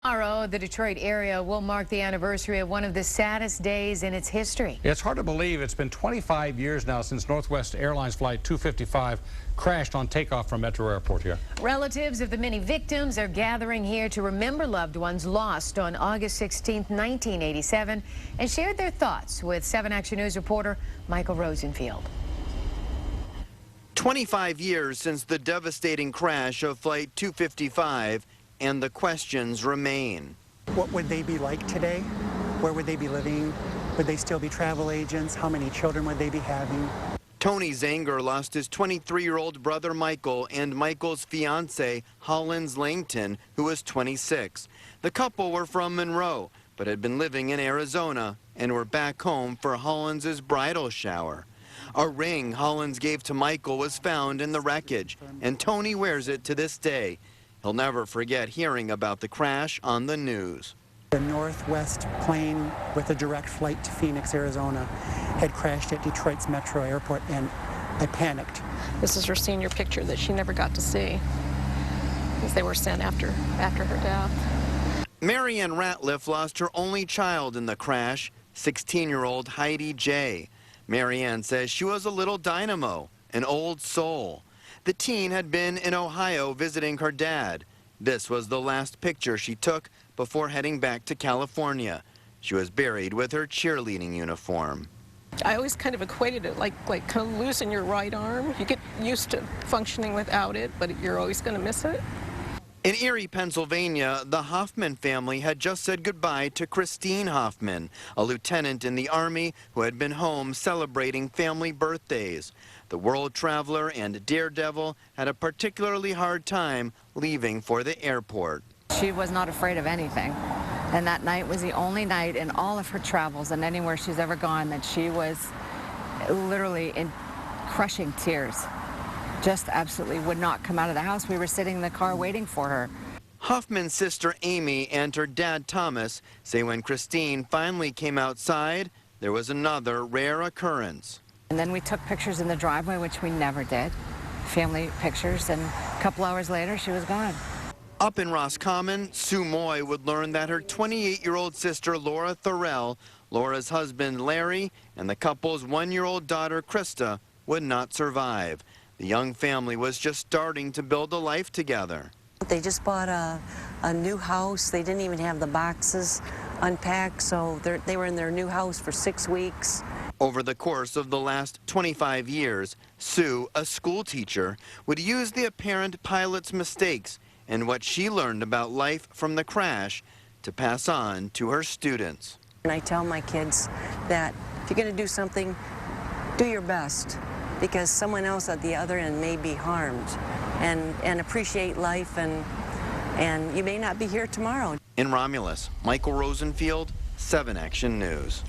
Tomorrow, the Detroit area will mark the anniversary of one of the saddest days in its history. It's hard to believe it's been 25 years now since Northwest Airlines Flight 255 crashed on takeoff from Metro Airport here. Relatives of the many victims are gathering here to remember loved ones lost on August 16, 1987, and shared their thoughts with 7 Action News reporter Michael Rosenfield. 25 years since the devastating crash of Flight 255, and the questions remain. What would they be like today? Where would they be living? Would they still be travel agents? How many children would they be having? Tony Zanger lost his 23-year-old brother Michael and Michael's fiancée, Hollins Langton, who was 26. The couple were from Monroe, but had been living in Arizona and were back home for Hollins' bridal shower. A ring Hollins gave to Michael was found in the wreckage, and Tony wears it to this day. He'll never forget hearing about the crash on the news. The Northwest plane with a direct flight to Phoenix, Arizona, had crashed at Detroit's Metro Airport, and I panicked. This is her senior picture that she never got to see, because they were sent after her death. Marianne Ratliff lost her only child in the crash, 16-year-old Heidi J. Marianne says she was a little dynamo, an old soul. The teen had been in Ohio visiting her dad. This was the last picture she took before heading back to California. She was buried with her cheerleading uniform. I always kind of equated it like kind of losing your right arm. You get used to functioning without it, but you're always going to miss it. In Erie, Pennsylvania, the Hoffman family had just said goodbye to Christine Hoffman, a lieutenant in the Army who had been home celebrating family birthdays. The world traveler and daredevil had a particularly hard time leaving for the airport. She was not afraid of anything, and that night was the only night in all of her travels and anywhere she's ever gone that she was literally in crushing tears. Just absolutely would not come out of the house. We were sitting in the car waiting for her. Hoffman's sister Amy and her dad Thomas say when Christine finally came outside, there was another rare occurrence. And then we took pictures in the driveway, which we never did, family pictures, and a couple hours later she was gone. Up in Roscommon, Sue Moy would learn that her 28-year-old sister Laura Thorell, Laura's husband Larry, and the couple's 1-year-old daughter Krista would not survive. The young family was just starting to build a life together. They just bought a new house. They didn't even have the boxes unpacked, so they were in their new house for 6 weeks. Over the course of the last 25 years, Sue, a school teacher, would use the apparent pilot's mistakes and what she learned about life from the crash to pass on to her students. And I tell my kids that if you're going to do something, do your best, because someone else at the other end may be harmed, and appreciate life, and you may not be here tomorrow. In Romulus, Michael Rosenfield, 7 Action News.